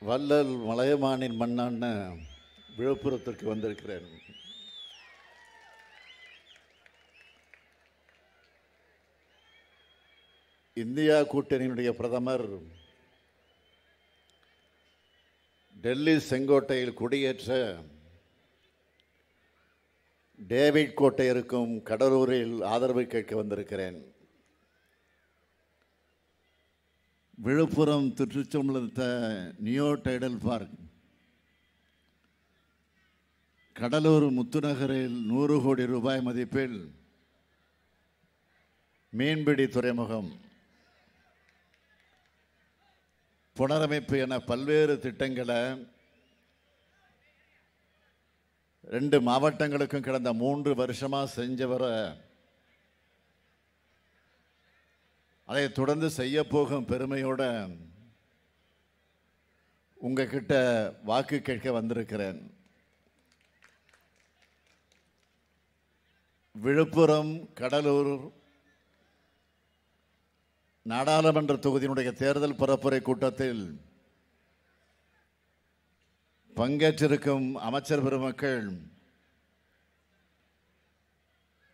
வள்ளல் மலையமானின் மண்ணான விழுப்புரத்திற்கு வந்திருக்கிறேன். இந்தியா கூட்டணியினுடைய பிரதமர் டெல்லி செங்கோட்டையில் குடியேற்ற டேவிட் கோட்டையருக்கும் கடலூரில் ஆதரவு கேட்க வந்திருக்கிறேன். விழுப்புரம் திருச்செந்தூர்த்த நியோ டைடல் பார்க், கடலூர் முத்துநகரில் 100 கோடி ரூபாய் மதிப்பில் மீன்பிடி துறைமுகம், புனரமைப்பு என பல்வேறு திட்டங்களை 2 மாவட்டங்களுக்கும் கடந்த 3 வருஷமாக செஞ்சவர அதை தொடர்ந்து செய்ய போகும் பெருமையோட உங்ககிட்ட வாக்கு கேட்க வந்திருக்கிறேன். விழுப்புரம் கடலூர் நாடாளுமன்ற தொகுதியினுடைய தேர்தல் பரப்புரை கூட்டத்தில் பங்கேற்றிருக்கும் அமைச்சர் பெருமக்கள்,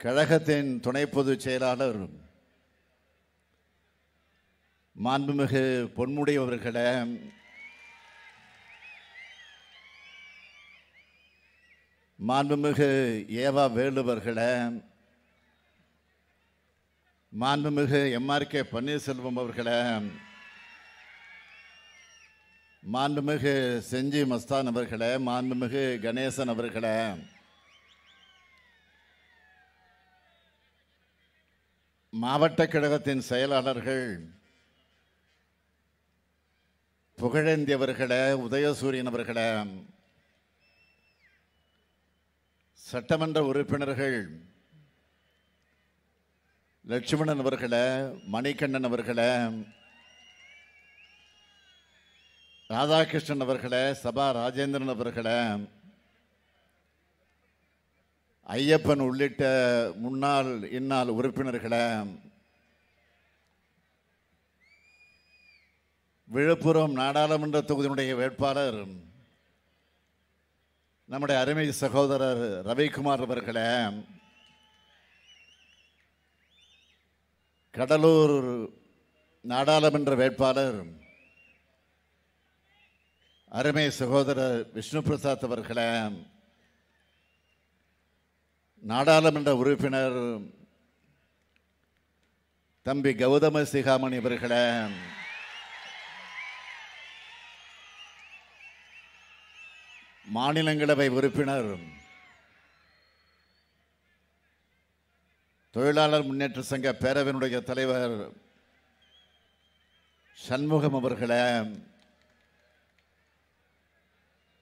கழகத்தின் துணை பொதுச் செயலாளர் மாண்புமிகு பொன்முடி அவர்களே, மாண்புமிகு ஏவா வேலுவர்களே, மாண்புமிகு எம்ஆர்கே பன்னீர்செல்வம் அவர்களே, மாண்புமிகு செஞ்சி மஸ்தான் அவர்களே, மாண்புமிகு கணேசன் அவர்களே, மாவட்ட கழகத்தின் செயலாளர்கள் புகழேந்தி அவர்களே, உதயசூரியன் அவர்களே, சட்டமன்ற உறுப்பினர்கள் லட்சுமணன் அவர்களே, மணிகண்டன் அவர்களே, ராதாகிருஷ்ணன் அவர்களே, சபா ராஜேந்திரன் அவர்களே, ஐயப்பன் உள்ளிட்ட முன்னாள் இந்நாள் உறுப்பினர்களே, விழுப்புரம் நாடாளுமன்ற தொகுதியினுடைய வேட்பாளர் நம்முடைய அருமை சகோதரர் ரவிக்குமார் அவர்களே, கடலூர் நாடாளுமன்ற வேட்பாளர் அருமை சகோதரர் விஷ்ணு பிரசாத் அவர்களே, நாடாளுமன்ற உறுப்பினர் தம்பி கௌதம சிகாமணி அவர்களே, மாநிலங்களவை உறுப்பினர் தொழிலாளர் முன்னேற்ற சங்க பேரவையினுடைய தலைவர் சண்முகம் அவர்களே,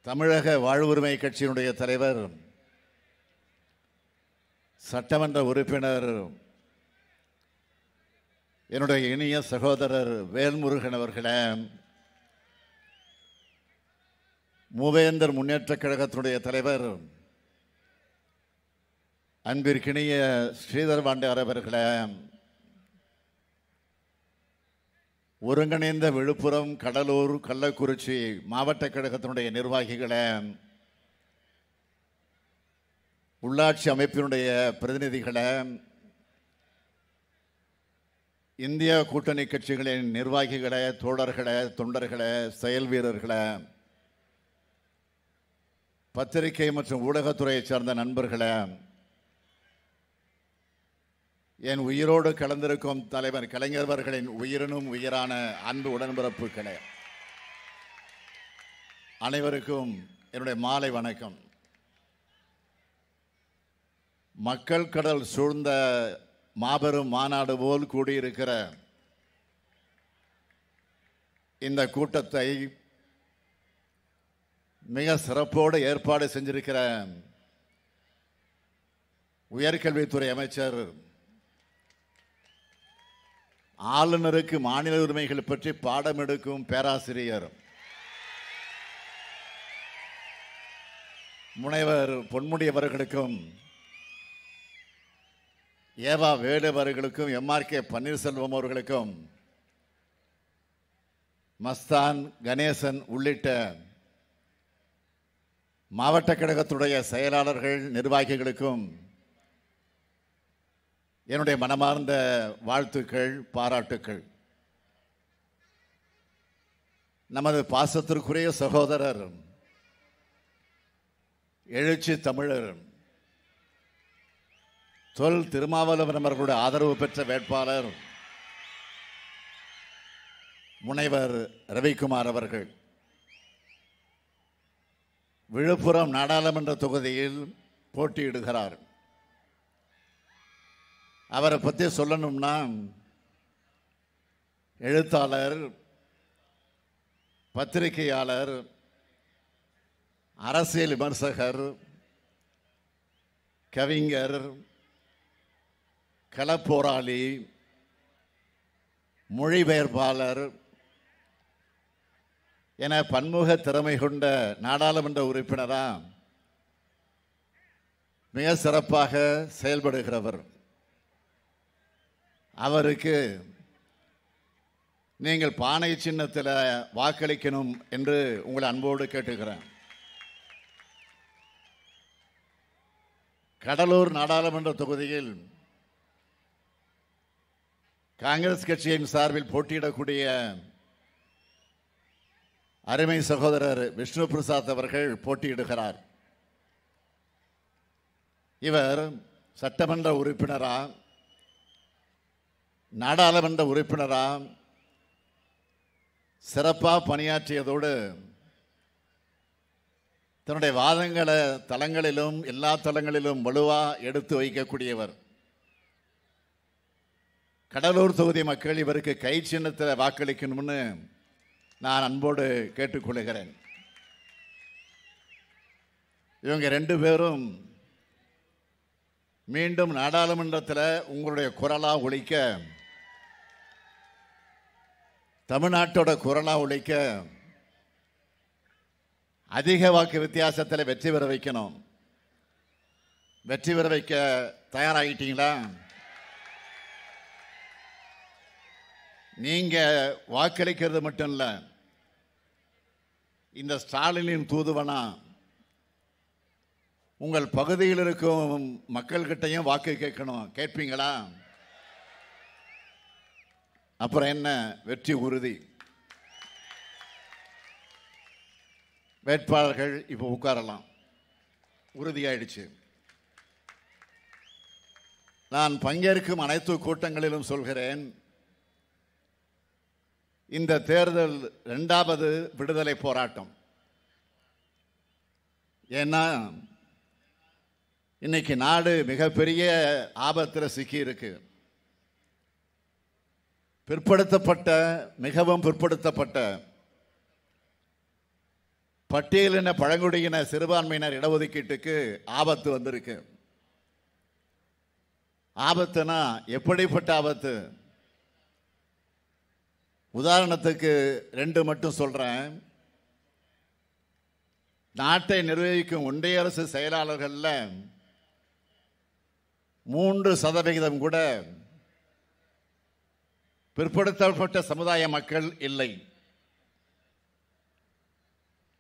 தமிழக வாழ்வுரிமை கட்சியினுடைய தலைவர் சட்டமன்ற உறுப்பினர் என்னுடைய இனிய சகோதரர் வேல்முருகன் அவர்களே, மூவேந்தர் முன்னேற்ற கழகத்தினுடைய தலைவர் அன்பிற்கினிய ஸ்ரீதர் வாண்டியார் அவர்களே, ஒருங்கிணைந்த விழுப்புரம் கடலூர் கள்ளக்குறிச்சி மாவட்ட கழகத்தினுடைய நிர்வாகிகளே, உள்ளாட்சி அமைப்பினுடைய பிரதிநிதிகளே, இந்தியா கூட்டணி கட்சிகளின் நிர்வாகிகளே, தோழர்களே, தொண்டர்களே, செயல் வீரர்களே, பத்திரிகை மற்றும் ஊடகத்துறையை சார்ந்த நண்பர்களே, என் உயிரோடு கலந்திருக்கும் தலைவர் கலைஞர்களின் உயிரினும் உயிரான அன்பு உடன்பிறப்புகளே, அனைவருக்கும் என்னுடைய மாலை வணக்கம். மக்கள் கடல் சூழ்ந்த மாபெரும் மாநாடு போல் கூடியிருக்கிற இந்த கூட்டத்தை மிக சிறப்போடு ஏற்பாடு செஞ்சிருக்கிற உயர்கல்வித்துறை அமைச்சர், ஆளுநருக்கு மாநில உரிமைகள் பற்றி பாடம் எடுக்கும் பேராசிரியர் முனைவர் பொன்முடி அவர்களுக்கும், ஏவா வேலு அவர்களுக்கும், எம்ஆர்கே பன்னீர்செல்வம் அவர்களுக்கும் மஸ்தான், கணேசன் உள்ளிட்ட மாவட்ட கழகத்துடைய செயலாளர்கள், நிர்வாகிகளுக்கும் என்னுடைய மனமார்ந்த வாழ்த்துக்கள், பாராட்டுக்கள். நமது பாசத்திற்குரிய சகோதரர், எழுச்சி தமிழர் தொல் திருமாவளவன் அவர்களுடைய ஆதரவு பெற்ற வேட்பாளர் முனைவர் ரவிக்குமார் அவர்கள் விழுப்புரம் நாடாளுமன்ற தொகுதியில் போட்டியிடுகிறார். அவரை பற்றி சொல்லணும்னா, எழுத்தாளர், பத்திரிகையாளர், அரசியல் விமர்சகர், கவிஞர், களப்போராளி, மொழிபெயர்ப்பாளர் என பன்முக திறமை கொண்ட நாடாளுமன்ற உறுப்பினராக மிக சிறப்பாக செயல்படுகிறவர். அவருக்கு நீங்கள் பானை சின்னத்தில் வாக்களிக்கணும் என்று உங்களை அன்போடு கேட்டுக்கிறேன். கடலூர் நாடாளுமன்ற தொகுதியில் காங்கிரஸ் கட்சியின் சார்பில் போட்டியிடக்கூடிய அருமை சகோதரர் விஷ்ணு பிரசாத் அவர்கள் போட்டியிடுகிறார். இவர் சட்டமன்ற உறுப்பினரா, நாடாளுமன்ற உறுப்பினரா சிறப்பாக பணியாற்றியதோடு தன்னுடைய வாதங்களை தளங்களிலும் எல்லா தளங்களிலும் வலுவாக எடுத்து வைக்கக்கூடியவர். கடலூர் தொகுதி மக்கள் இவருக்கு கை சின்னத்தில் வாக்களிக்கணும்னு நான் அன்போடு கேட்டுக்கொள்கிறேன். இவங்க ரெண்டு பேரும் மீண்டும் நாடாளுமன்றத்தில் உங்களுடைய குரலாக ஒலிக்க, தமிழ்நாட்டோட குரலாக ஒலிக்க அதிக வாக்கு வித்தியாசத்தில் வெற்றி பெற வைக்கணும். வெற்றி பெற வைக்க தயாராகிட்டீங்களா? நீங்க வாக்களிக்கிறது மட்டும் இல்லை, இந்த ஸ்டாலினின் தூதுவனா உங்கள் பகுதியில் இருக்கும் மக்கள்கிட்டையும் வாக்கு கேட்கணும். கேட்பீங்களா? அப்புறம் என்ன, வெற்றி உறுதி. வேட்பாளர்கள் இப்போ உட்காரலாம், உறுதியாயிடுச்சு. நான் பங்கேற்கும் அனைத்து கூட்டங்களிலும் சொல்கிறேன், இந்த தேர்தல் 2வது விடுதலை போராட்டம். ஏன்னா இன்னைக்கு நாடு மிகப்பெரிய ஆபத்தில் சிக்கி இருக்கு. பிற்படுத்தப்பட்ட, மிகவும் பிற்படுத்தப்பட்ட பட்டியலின பழங்குடியின சிறுபான்மையினர் இடஒதுக்கீட்டுக்கு ஆபத்து வந்திருக்கு. ஆபத்துனா எப்படிப்பட்ட ஆபத்து? உதாரணத்துக்கு 2 மட்டும் சொல்றேன். நாட்டை நிர்வகிக்கும் ஒன்றிய அரசு செயலாளர்கள்ல 3% கூட பிற்படுத்தப்பட்ட சமுதாய மக்கள் இல்லை.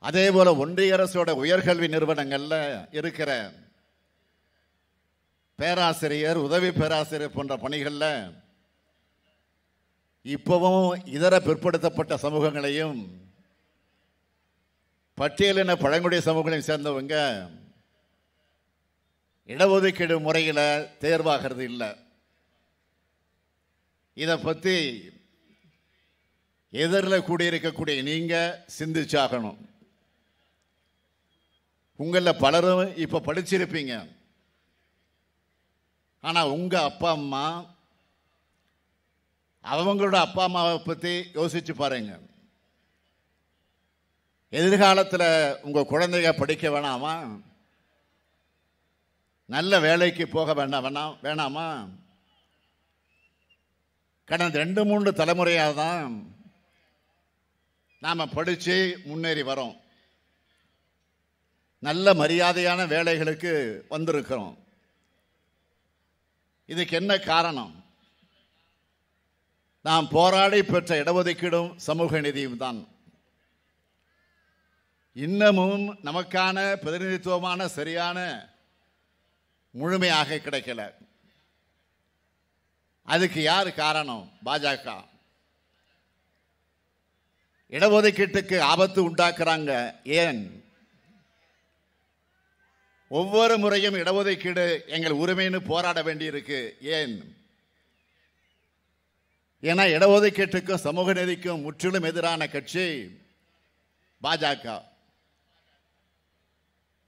அதே போல ஒன்றிய அரசோட உயர்கல்வி நிறுவனங்கள்ல இருக்கிற பேராசிரியர், உதவி பேராசிரியர் போன்ற பணிகள்ல இப்பவும் இதர பிற்படுத்தப்பட்ட சமூகங்களையும் பட்டியலின பழங்குடி சமூகங்களையும் சேர்ந்தவங்க இடஒதுக்கீடு முறையில் தேர்வாகிறது இல்லை. இதை பற்றி எதிரில் கூடியிருக்கக்கூடிய நீங்க சிந்திச்சாகணும். உங்களில் பலரும் இப்ப படிச்சிருப்பீங்க. ஆனா உங்க அப்பா அம்மா, அவங்களோட அப்பா அம்மாவை பற்றி யோசிச்சு பாருங்க. எதிர்காலத்தில் உங்க குழந்தைங்க படிக்க வேணாமா? நல்ல வேலைக்கு போக வேணாமா? கடந்த 2-3 தலைமுறையாக தான் நாம் படித்து முன்னேறி வரோம். நல்ல மரியாதையான வேலைகளுக்கு வந்திருக்கிறோம். இதுக்கு என்ன காரணம்? நாம் போராடி பெற்ற இடஒதுக்கீடும் சமூக நீதியும் தான். இன்னமும் நமக்கான பிரதிநிதித்துவமான சரியான முழுமையாக கிடைக்கல. அதுக்கு யார் காரணம்? பாஜக. இடஒதுக்கீட்டுக்கு ஆபத்து உண்டாக்குறாங்க. ஏன்? ஒவ்வொரு முறையும் இடஒதுக்கீடு எங்கள் உரிமைன்னு போராட வேண்டியிருக்கு. ஏன்? ஏன்னா இடஒதுக்கீட்டுக்கும் சமூக நீதிக்கும் முற்றிலும் எதிரான கட்சி பாஜக.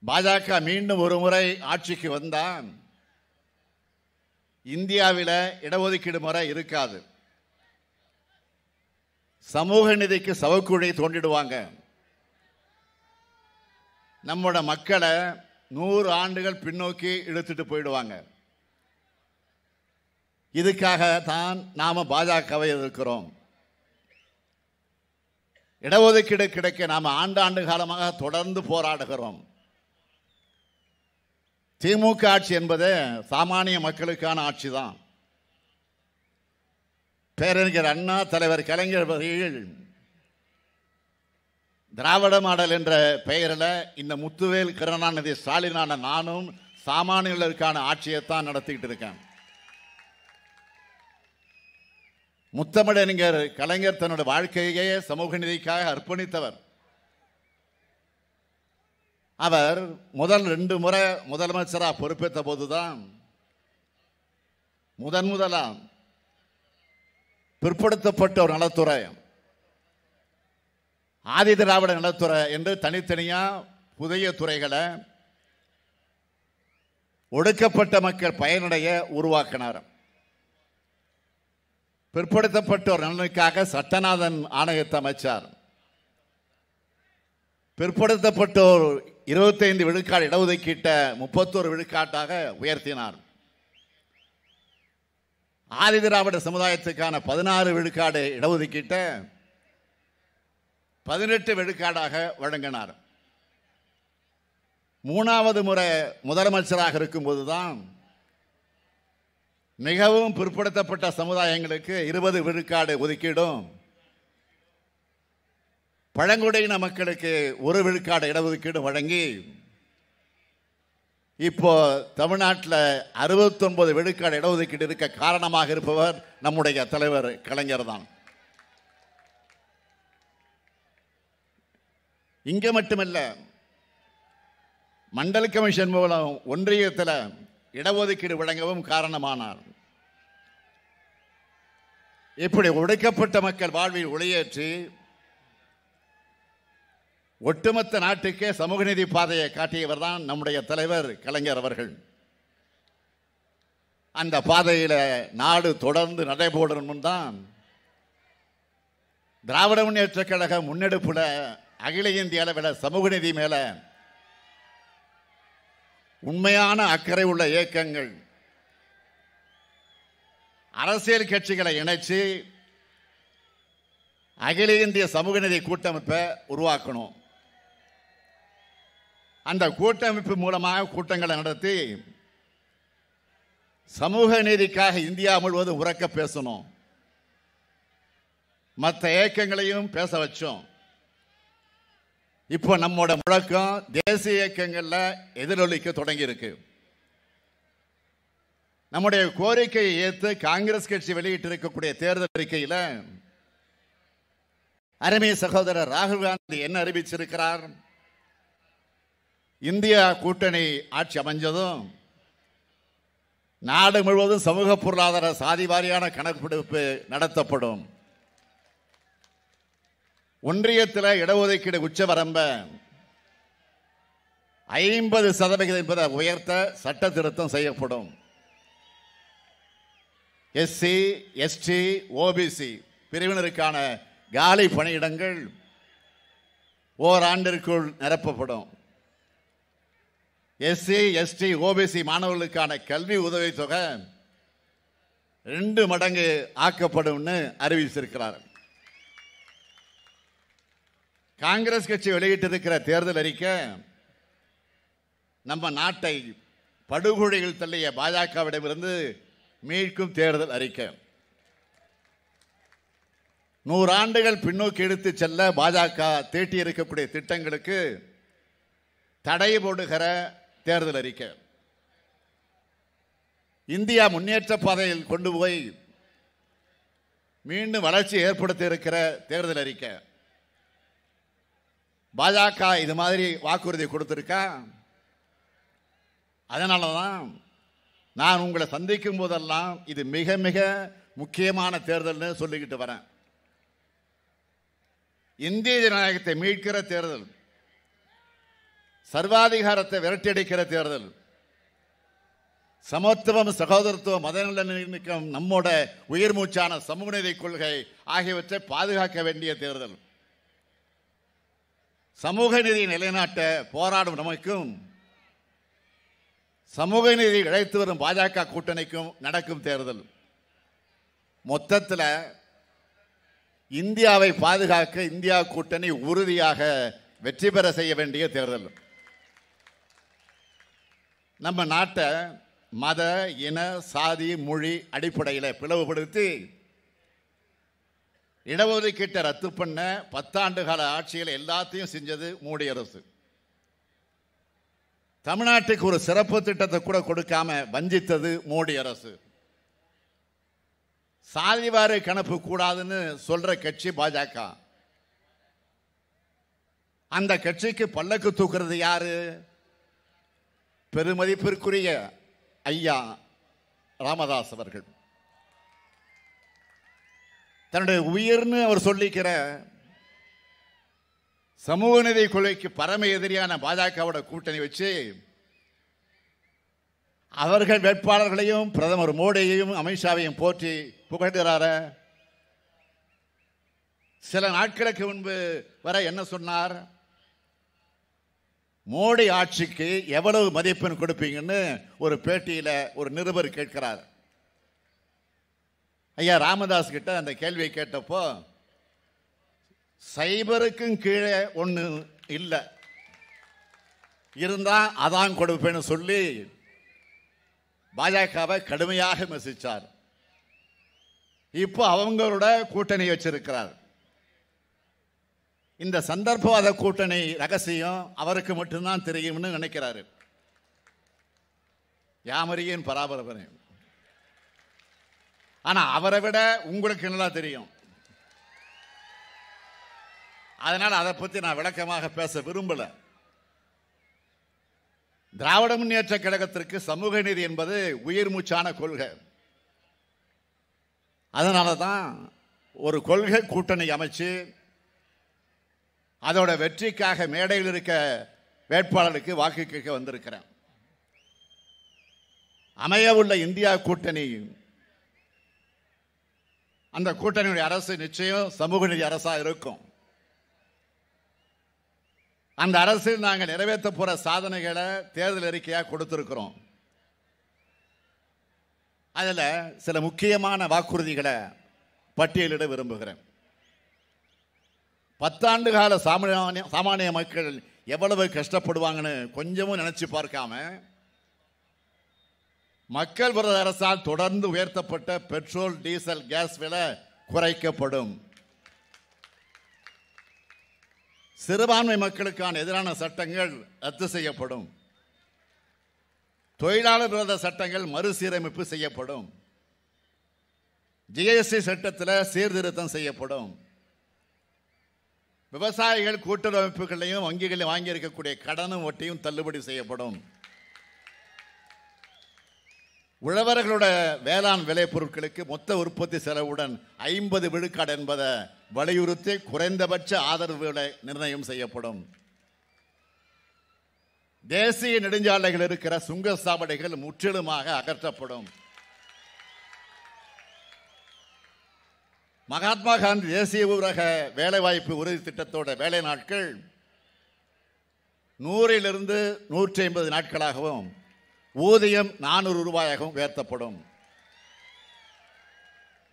பாஜக மீண்டும் ஒரு முறை ஆட்சிக்கு வந்தால் இந்தியாவில் இடஒதுக்கீடு முறை இருக்காது. சமூக நீதிக்கு சவக்குழி தோண்டிடுவாங்க. நம்மோட மக்களை 100 ஆண்டுகள் பின்னோக்கி இழுத்துட்டு போயிடுவாங்க. இதுக்காக தான் நாம பாஜகவை எதிர்க்கிறோம். இடஒதுக்கீடு கிடைக்க நாம ஆண்டாண்டு காலமாக தொடர்ந்து போராடுகிறோம். திமுக ஆட்சி என்பது சாமானிய மக்களுக்கான ஆட்சி தான். பேரறிஞர் அண்ணா, தலைவர் கலைஞர் அவர்கள் திராவிட மாடல் என்ற பெயரில் இந்த முத்துவேல், கருணாநிதி, ஸ்டாலினான நானும் சாமானியர்களுக்கான ஆட்சியைத்தான் நடத்திக்கிட்டு இருக்கேன். முத்தமிழறிஞர் கலைஞர் தன்னுடைய வாழ்க்கையே சமூக நீதிக்காக அர்ப்பணித்தவர். அவர் முதல் 2 முறை முதலமைச்சராக பொறுப்பேற்ற போதுதான் முதலாம் பிற்படுத்தப்பட்ட ஒரு நலத்துறை, ஆதி திராவிட நலத்துறை என்று தனித்தனியா புதிய துறைகளை ஒடுக்கப்பட்ட மக்கள் பயனடைய உருவாக்கினார். பிற்படுத்தப்பட்டோர் நலனுக்காக சட்டநாதன் ஆணையத்தை அமைச்சார். பிற்படுத்தப்பட்டோர் 25 விழுக்காடு இடஒதுக்கீட்டை 31 விழுக்காட்டாக உயர்த்தினார். ஆதி திராவிட சமுதாயத்துக்கான 16 விழுக்காடு இடஒதுக்கீட்டை 18 விழுக்காடாக வழங்கினார். 3வது முறை முதலமைச்சராக இருக்கும்போதுதான் மிகவும் பிற்படுத்தப்பட்ட சமுதாயங்களுக்கு 20 விழுக்காடு ஒதுக்கீடும், பழங்குடியின மக்களுக்கு 1 விழுக்காடு இடஒதுக்கீடு வழங்கி இப்போ தமிழ்நாட்டில் 69 விழுக்காடு இடஒதுக்கீடு இருக்க காரணமாக இருப்பவர் நம்முடைய தலைவர் கலைஞர் தான். இங்க மட்டுமல்ல, மண்டல் கமிஷன் மூலம் ஒன்றியத்தில் இடஒதுக்கீடு வழங்கவும் காரணமானார். இப்படி ஒடுக்கப்பட்ட மக்கள் வாழ்வில் ஒளியேற்றி ஒட்டுமொத்த நாட்டுக்கே சமூக நீதி பாதையை காட்டியவர் தான் நம்முடைய தலைவர் கலைஞர் அவர்கள். அந்த பாதையில நாடு தொடர்ந்து நடைபோடணும் தான் திராவிட முன்னேற்ற கழக முன்னெடுப்புல அகில இந்திய அளவில் சமூக நீதி மேல உண்மையான அக்கறை உள்ள இயக்கங்கள், அரசியல் கட்சிகளை இணைச்சு அகில இந்திய சமூக நீதி கூட்டமைப்பை உருவாக்கணும். அந்த கூட்டமைப்பு மூலமாக கூட்டங்களை நடத்தி சமூக நீதிக்காக இந்தியா முழுவதும் உரக்க பேசணும். மற்ற இயக்கங்களையும் பேச வச்சோம். இப்போ நம்மோட முழக்கம் தேசிய இயக்கங்கள்ல எதிரொலிக்க தொடங்கி இருக்கு. நம்முடைய கோரிக்கையை ஏற்று காங்கிரஸ் கட்சி வெளியிட்டு இருக்கக்கூடிய தேர்தல் அறிக்கையில் அருமை சகோதரர் ராகுல் காந்தி என்ன அறிவிச்சிருக்கிறார்? இந்தியா கூட்டணி ஆட்சி அமைஞ்சதும் நாடு முழுவதும் சமூக பொருளாதார சாதி வாரியான கணக்கெடுப்பு நடத்தப்படும். ஒன்றியத்தில் இடஒதுக்கீடு உச்சவரம்ப 50% என்பதை உயர்த்த சட்ட திருத்தம் செய்யப்படும். எஸ்சி, எஸ்டி, ஓபிசி பிரிவினருக்கான காலி பணியிடங்கள் ஓராண்டிற்குள் நிரப்பப்படும். எஸ்சி, எஸ்டி, ஓபிசி மாணவர்களுக்கான கல்வி உதவித்தொகை 2 மடங்கு ஆக்கப்படும் அறிவித்திருக்கிறார். காங்கிரஸ் கட்சி வெளியிட்டிருக்கிற தேர்தல் அறிக்கை நம்ம நாட்டை படுகொலையில் தள்ளிய பாஜகவிடமிருந்து மீட்கும் தேர்தல் அறிக்கை. 100 ஆண்டுகள் பின்னோக்கி எடுத்து செல்ல பாஜக தீட்டி இருக்கக்கூடிய திட்டங்களுக்கு தடை போடுகிற தேர்தல் அறிக்கை. இந்தியா முன்னேற்ற பாதையில் கொண்டு போய் மீண்டும் வளர்ச்சி ஏற்படுத்தி இருக்கிற தேர்தல் அறிக்கை. பாஜக இது மாதிரி வாக்குறுதி கொடுத்திருக்கா? அதனாலதான் நான் உங்களை சந்திக்கும் போதெல்லாம் இது மிக மிக முக்கியமான தேர்தல்னு சொல்லிக்கிட்டு வரேன். இந்திய ஜனநாயகத்தை மீட்கிற தேர்தல், சர்வாதிகாரத்தை விரட்டியடிக்கிற தேர்தல், சமத்துவம், சகோதரத்துவம், மதநலனிக்கம், நம்மோட உயிர் மூச்சான சமூக நீதி கொள்கை ஆகியவற்றை பாதுகாக்க வேண்டிய தேர்தல். சமூக நீதி நிலைநாட்ட போராடும் நமக்கும் சமூக நீதி இழைத்து வரும் பாஜக கூட்டணிக்கும் நடக்கும் தேர்தல். மொத்தத்தில் இந்தியாவை பாதுகாக்க இந்தியா கூட்டணி உறுதியாக வெற்றி பெற செய்ய வேண்டிய தேர்தல். நம்ம நாட்டை மத, இன, சாதி, மொழி அடிப்படையில் பிளவுபடுத்தி இடஒதுக்கீட்டை ரத்து பண்ண 10 ஆண்டு கால ஆட்சியில் எல்லாத்தையும் செஞ்சது மோடி அரசு. தமிழ்நாட்டுக்கு ஒரு சிறப்பு திட்டத்தை கூட கொடுக்காம வஞ்சித்தது மோடி அரசு. சாதிவாரி கணக்கு கூடாதுன்னு சொல்ற கட்சி பாஜக. அந்த கட்சிக்கு பல்லக்கு தூக்குறது யாரு? பெருமதிப்பிற்குரிய ஐயா ராமதாஸ் அவர்கள். தன்னுடைய உயிர்னு அவர் சொல்லிக்கிற சமூக நீதி கொள்கைக்கு பரம எதிரியான பாஜகவோட கூட்டணி வச்சு அவர்கள் வேட்பாளர்களையும் பிரதமர் மோடியையும் அமித்ஷாவையும் போற்றி புகழ்கிறார. சில நாட்களுக்கு முன்பு வரை என்ன சொன்னார்? மோடி ஆட்சிக்கு எவ்வளவு மதிப்பெண் கொடுப்பீங்கன்னு ஒரு பேட்டியில ஒரு நிருபர் கேட்கிறார். ஐயா ராமதாஸ் கிட்ட அந்த கேள்வியை கேட்டப்போ, சைபருக்கும் கீழே ஒன்று இல்லை, இருந்தா அதான் கொடுப்பேன்னு சொல்லி பாஜகவை கடுமையாக விமர்சித்தார். இப்போ அவங்களோட கூட்டணி வச்சிருக்கிறார். இந்த சந்தர்ப்பவாத கூட்டணி ரகசியம் அவருக்கு மட்டும்தான் தெரியும்னு நினைக்கிறாரு. யாமரியின் பராபரப்பனை. ஆனா அவரை விட உங்களுக்கு நல்லா தெரியும். அதனால அதை பத்தி நான் விளக்கமாக பேச விரும்பல. திராவிட முன்னேற்ற கழகத்திற்கு சமூக நீதி என்பது உயிர் மூச்சான கொள்கை. அதனால தான் ஒரு கொள்கை கூட்டணி அமைச்சு அதோட வெற்றிக்காக மேடையில் இருக்க வேட்பாளருக்கு வாக்கு கேட்க வந்திருக்கிறேன். அமைய உள்ள இந்தியா கூட்டணி, அந்த கூட்டணியுடைய அரசு நிச்சயம் சமூக நீதி அரசா இருக்கும். அந்த அரசில் நாங்கள் நிறைவேற்ற போற சாதனைகளை தேர்தல் அறிக்கையா கொடுத்திருக்கிறோம். அதுல சில முக்கியமான வாக்குறுதிகளை பட்டியலிட விரும்புகிறேன். 10 ஆண்டு கால சாமானிய மக்கள் எவ்வளவு கஷ்டப்படுவாங்கன்னு கொஞ்சமும் நினைச்சு பார்க்காம, மக்கள் விரோத அரசால் தொடர்ந்து உயர்த்தப்பட்ட பெட்ரோல், டீசல், கேஸ் விலை குறைக்கப்படும். சிறுபான்மை மக்களுக்கான எதிரான சட்டங்கள் ரத்து செய்யப்படும். தொழிலாளர் விரோத சட்டங்கள் மறுசீரமைப்பு செய்யப்படும். ஜிஎஸ்டி சட்டத்தில் சீர்திருத்தம் செய்யப்படும். விவசாயிகள் கூட்டுறவு அமைப்புகளையும் வங்கிகளையும் வாங்கி இருக்கக்கூடிய கடனும் வட்டியும் தள்ளுபடி செய்யப்படும். உழவர்களோட வேளாண் விளைபொருட்களுக்கு மொத்த உற்பத்தி செலவுடன் 50 விழுக்காடு என்பதை வலியுறுத்தி குறைந்தபட்ச ஆதரவு விலை நிர்ணயம் செய்யப்படும். தேசிய நெடுஞ்சாலைகள் இருக்கிற சுங்க சாவடிகள் முற்றிலுமாக அகற்றப்படும். மகாத்மா காந்தி தேசிய ஊரக வேலைவாய்ப்பு உறுதி திட்டத்தோட வேலை நாட்கள் 100 150 நாட்களாகவும் ஊதியம் 400 ரூபாயாகவும் உயர்த்தப்படும்.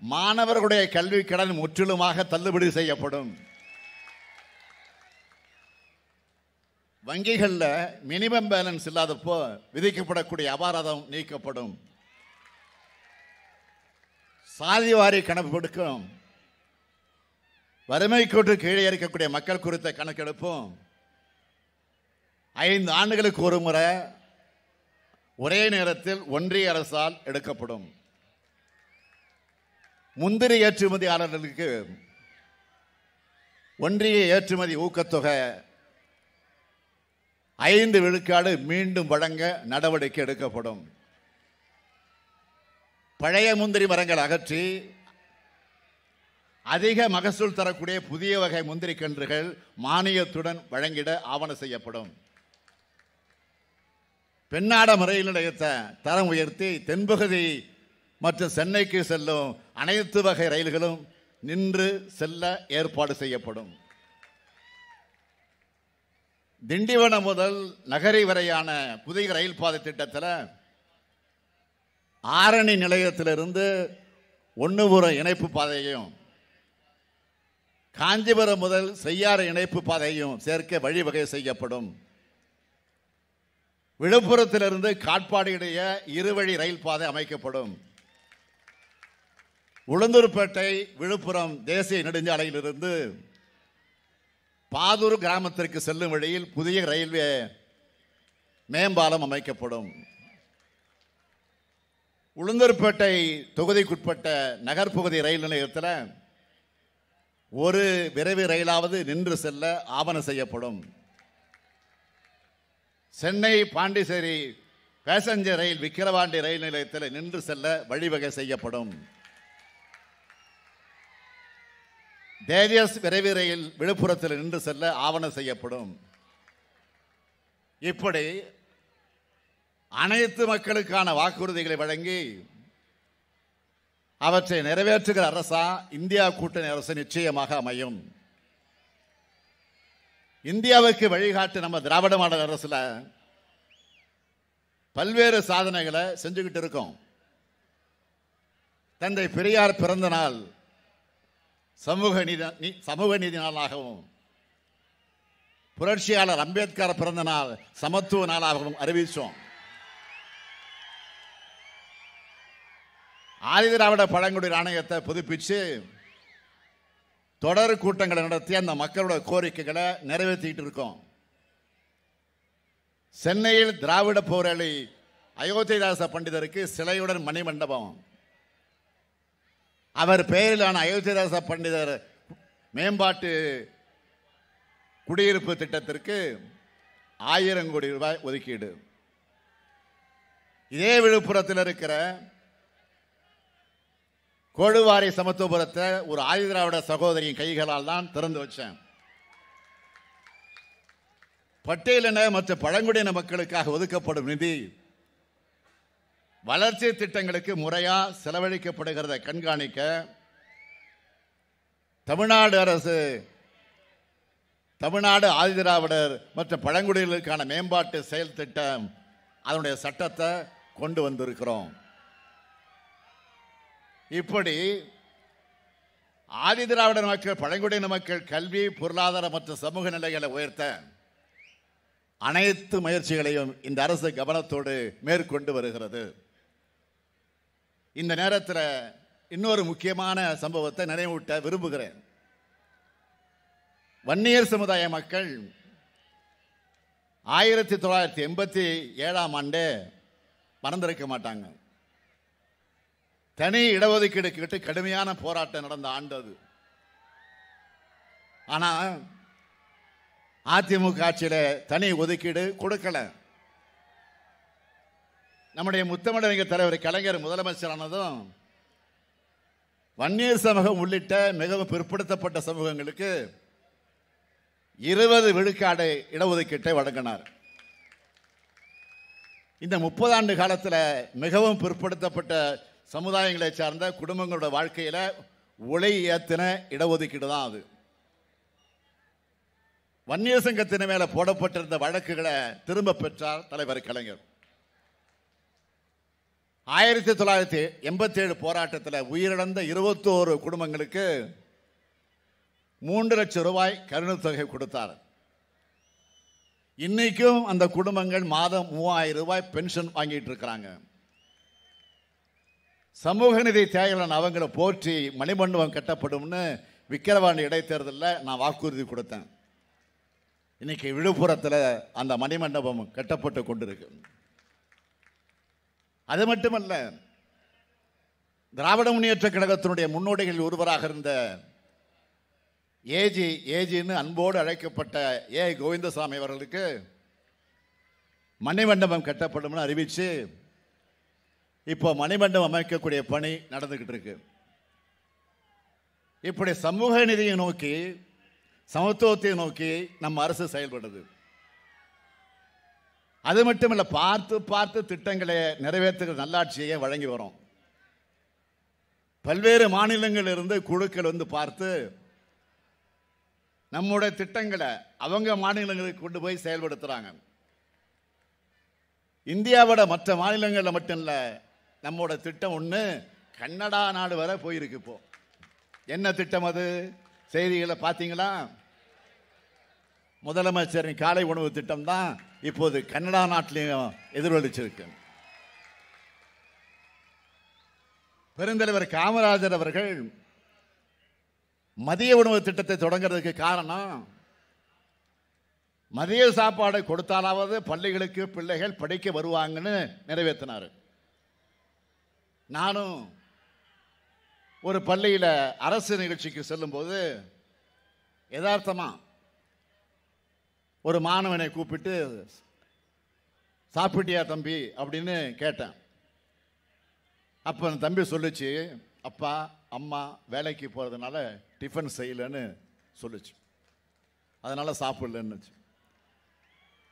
மாணவர்களுடைய கல்வி கடன் முற்றிலுமாக தள்ளுபடி செய்யப்படும். வங்கிகளில் மினிமம் பேலன்ஸ் இல்லாதப்போ விதிக்கப்படக்கூடிய அபராதம் நீக்கப்படும். சாதிவாரி கணக்கெடுக்கும் வறுமை கோட்டு கீழே இருக்கக்கூடிய மக்கள் குறித்த கணக்கெடுப்பும் 5 ஆண்டுகளுக்கு ஒரு முறை ஒரே நேரத்தில் ஒன்றிய அரசால் எடுக்கப்படும். முந்திரி ஏற்றுமதியாளர்களுக்கு ஒன்றிய ஏற்றுமதி ஊக்கத்தொகை 5 விழுக்காடு மீண்டும் வழங்க நடவடிக்கை எடுக்கப்படும். பழைய முந்திரி மரங்கள் அகற்றி அதிக மகசூல் தரக்கூடிய புதிய வகை முந்திரி கன்றுகள் மானியத்துடன் வழங்கிட ஆவணம் செய்யப்படும். பெண்ணாட ரயில் நிலையத்தை தரம் உயர்த்தி தென்பகுதி மற்றும் சென்னைக்கு செல்லும் அனைத்து வகை ரயில்களும் நின்று செல்ல ஏற்பாடு செய்யப்படும். திண்டிவனம் முதல் நகரி வரையான புதிய ரயில் பாதை திட்டத்தில் ஆரணி நிலையத்திலிருந்து ஒன்னுபுரம் இணைப்பு பாதையையும் காஞ்சிபுரம் முதல் செய்யாறு இணைப்பு பாதையையும் சேர்க்க வழிவகை செய்யப்படும். விழுப்புரத்திலிருந்து காட்பாடி இடையே இருவழி ரயில் பாதை அமைக்கப்படும். உளுந்தூர்பேட்டை விழுப்புரம் தேசிய நெடுஞ்சாலையிலிருந்து பாதூர் கிராமத்திற்கு செல்லும் வழியில் புதிய ரயில்வே மேம்பாலம் அமைக்கப்படும். உளுந்தூர்பேட்டை தொகுதிக்குட்பட்ட நகர்பகுதி ரயில் நிலையத்தில் ஒரு விரைவு ரயிலாவது நின்று செல்ல ஆவணம் செய்யப்படும். சென்னை பாண்டிச்சேரி பேசஞ்சர் ரயில் விக்கிரவாண்டி ரயில் நிலையத்தில் நின்று செல்ல வழிவகை செய்யப்படும். தேஜஸ் விரைவு ரயில் விழுப்புரத்தில் நின்று செல்ல ஆவணம் செய்யப்படும். இப்படி அனைத்து மக்களுக்கான வாக்குறுதிகளை வழங்கி அவற்றை நிறைவேற்றுகிற அரசா இந்தியா கூட்டணி அரசு நிச்சயமாக அமையும். இந்தியாவுக்கு வழிகாட்டு நம்ம திராவிட மாடல் அரசுல பல்வேறு சாதனைகளை செஞ்சுக்கிட்டு இருக்கோம். தந்தை பெரியார் பிறந்த நாள் சமூக நீதி நாளாகவும், புரட்சியாளர் அம்பேத்கர் பிறந்த நாள் சமத்துவ நாளாகவும் அறிவித்தோம். ஆதிதிராவிட பழங்குடியினர் ஆணையத்தை புதுப்பிச்சு தொடர் கூட்டங்களை நடத்தி அந்த மக்களோட கோரிக்கைகளை நிறைவேற்றிட்டு இருக்கோம். சென்னையில் திராவிட போராளி அயோத்திதாச பண்டிதருக்கு சிலையுடன் மணிமண்டபம், அவர் பெயரிலான அயோத்திதாச பண்டிதர் மேம்பாட்டு குடியிருப்பு திட்டத்திற்கு 1000 கோடி ரூபாய் ஒதுக்கீடு. இதே விழுப்புரத்தில் இருக்கிற கோடுவாரி சமத்துவபுரத்தை ஒரு ஆதிதிராவிட சகோதரியின் கைகளால் தான் திறந்து வச்சேன். பட்டியலின மற்றும் பழங்குடியின மக்களுக்காக ஒதுக்கப்படும் நிதி வளர்ச்சி திட்டங்களுக்கு முறையா செலவழிக்கப்படுகிறதை கண்காணிக்க தமிழ்நாடு அரசு தமிழ்நாடு ஆதிதிராவிடர் மற்றும் பழங்குடியினருக்கான மேம்பாட்டு செயல் திட்டம் அதனுடைய சட்டத்தை கொண்டு வந்திருக்கிறோம். இப்படி ஆதிதிராவிடர் மக்கள் பழங்குடியின மக்கள் கல்வி, பொருளாதார மற்றும் சமூக நிலைகளை உயர்த்த அனைத்து முயற்சிகளையும் இந்த அரசு கவனத்தோடு மேற்கொண்டு வருகிறது. இந்த நேரத்தில் இன்னொரு முக்கியமான சம்பவத்தை நினைவூட்ட விரும்புகிறேன். வன்னியர் சமுதாய மக்கள் 1987 ஆண்டு மறந்திருக்க மாட்டாங்க. தனி இடஒதுக்கீடு கேட்டு கடுமையான போராட்டம் நடந்த ஆண்டு அது. ஆனா அதிமுக ஆட்சியில தனி ஒதுக்கீடு கொடுக்கல. நம்முடைய முத்தமிழறிஞர் தலைவர் கலைஞர் முதலமைச்சரானதும் வன்னியர் சமூகம் உள்ளிட்ட மிகவும் பிற்படுத்தப்பட்ட சமூகங்களுக்கு 20 விழுக்காடு இடஒதுக்கீட்டை வழங்கினார். இந்த 30 ஆண்டு காலத்தில் மிகவும் பிற்படுத்தப்பட்ட சமுதாயங்களை சார்ந்த குடும்பங்களோட வாழ்க்கையில ஒளி ஏத்தின இடஒதுக்கீடு தான் அது. வன்னியர் சங்கத்தின் மேல போடப்பட்டிருந்த வழக்குகளை திரும்ப பெற்றார் தலைவர் கலைஞர். 1987 போராட்டத்தில் உயிரிழந்த 21 குடும்பங்களுக்கு 3 லட்சம் ரூபாய் கருணைத்தொகை கொடுத்தார். இன்னைக்கும் அந்த குடும்பங்கள் மாதம் 3000 ரூபாய் பென்ஷன் வாங்கிட்டு இருக்கிறாங்க. சமூக நிதி தியாகிகள் அவங்களை போற்றி மணிமண்டபம் கட்டப்படும்னு விக்கிரவாண்டி இடைத்தேர்தலில் நான் வாக்குறுதி கொடுத்தேன். இன்னைக்கு விழுப்புரத்தில் அந்த மணிமண்டபம் கட்டப்பட்டு கொண்டிருக்கு. அது மட்டுமல்ல, திராவிட முன்னேற்ற கழகத்தினுடைய முன்னோடிகள் ஒருவராக இருந்த ஏஜின்னு அன்போடு அழைக்கப்பட்ட கோவிந்தசாமி அவர்களுக்கு மணிமண்டபம் கட்டப்படும் அறிவிச்சு இப்போ மணிமண்டபம் அமைக்கக்கூடிய பணி நடந்துகிட்டு இருக்கு. இப்படி சமூக நீதியை நோக்கி, சமத்துவத்தை நோக்கி நம்ம அரசு செயல்படுது. அது மட்டுமல்ல, பார்த்து பார்த்து திட்டங்களை நிறைவேற்றுகிற நல்லாட்சியை வழங்கி வரோம். பல்வேறு மாநிலங்களில் இருந்து குழுக்கள் வந்து பார்த்து நம்முடைய திட்டங்களை அவங்க மாநிலங்களுக்கு கொண்டு போய் செயல்படுத்துறாங்க. இந்தியாவோட மற்ற மாநிலங்களில் மட்டும் இல்லை, நம்மோட திட்டம் ஒன்று கன்னடா நாடு வரை போயிருக்கு. இப்போ என்ன திட்டம் அது? செய்திகளை பார்த்தீங்களா? முதலமைச்சரின் காலை உணவு திட்டம் தான் இப்போது கன்னடா நாட்டிலையும் எதிரொலிச்சிருக்கு. பெருந்தலைவர் காமராஜர் அவர்கள் மதிய உணவு திட்டத்தை தொடங்குறதுக்கு காரணம், மதிய சாப்பாடு கொடுத்தாலாவது பள்ளிகளுக்கு பிள்ளைகள் படிக்க வருவாங்கன்னு நிறைவேற்றினார். நானும் ஒரு பள்ளியில் அரசு நிகழ்ச்சிக்கு செல்லும்போது யதார்த்தமா ஒரு மாணவனை கூப்பிட்டு சாப்பிட்டியா தம்பி அப்படின்னு கேட்டேன். அப்போ அந்த தம்பி சொல்லிச்சு, அப்பா அம்மா வேலைக்கு போகிறதுனால டிஃபன் செய்யலன்னு சொல்லிச்சு, அதனால் சாப்பிடலன்னு.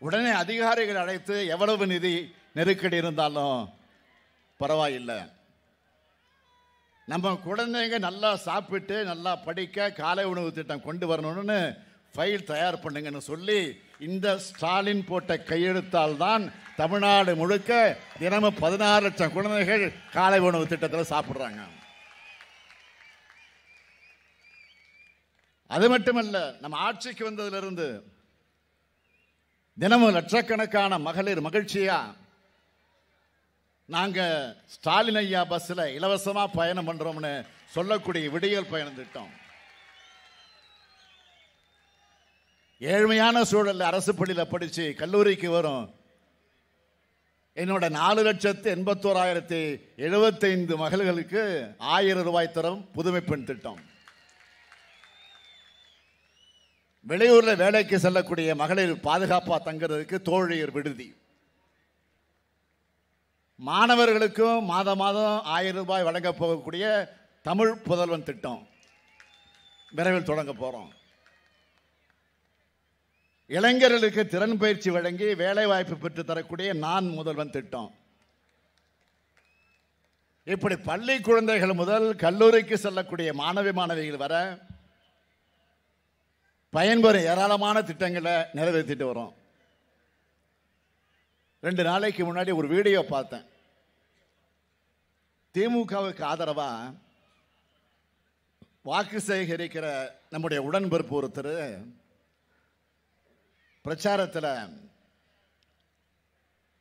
உடனே அதிகாரிகள் அழைத்து எவ்வளவு நிதி நெருக்கடி இருந்தாலும் பரவாயில்லை, நம்ம குழந்தைங்க நல்லா சாப்பிட்டு நல்லா படிக்க காலை உணவு திட்டம் கொண்டு வரணும்னு ஃபைல் தயார் பண்ணுங்கன்னு சொல்லி இந்த ஸ்டாலின் போட்ட கையெழுத்தால் தான் தமிழ்நாடு முழுக்க தினமும் 16 லட்சம் குழந்தைகள் காலை உணவு திட்டத்தில் சாப்பிட்றாங்க. அது மட்டுமல்ல, நம்ம ஆட்சிக்கு வந்ததிலிருந்து தினமும் லட்சக்கணக்கான மகளிர் மகிழ்ச்சியா நாங்க ஸ்டாலின் ஐயா பஸ்ல இலவசமா பயணம் பண்றோம்னு சொல்லக்கூடிய விடியல் பயணம் திட்டம். ஏழ்மையான சூழல் அரசு பள்ளியில் படிச்சு கல்லூரிக்கு வரும் என்னோட 4,81,075 மகள்களுக்கு 1000 ரூபாய் தரும் புதுமை பெண் திட்டம். வெளியூர்ல வேலைக்கு செல்லக்கூடிய மகளிர் பாதுகாப்பா தங்குறதுக்கு தோழியர் விடுதி. மாணவர்களுக்கும் மாதம் மாதம் 1000 ரூபாய் வழங்க போகக்கூடிய தமிழ் புதல்வன் திட்டம் விரைவில் தொடங்க போறோம். இளைஞர்களுக்கு திறன் பயிற்சி வழங்கி வேலை வாய்ப்பு பெற்று தரக்கூடிய நான் முதல்வன் திட்டம். இப்படி பள்ளி குழந்தைகள் முதல் கல்லூரிக்கு செல்லக்கூடிய மாணவிகள் வர பயன்பெறும் ஏராளமான திட்டங்களை நிறைவேற்றிட்டு வரோம். 2 நாளைக்கு முன்னாடி ஒரு வீடியோ பார்த்தேன். திமுகவுக்கு ஆதரவா வாக்கு சேகரிக்கிற நம்முடைய உடன்பிறப்பு ஒருத்தர் பிரச்சாரத்தில்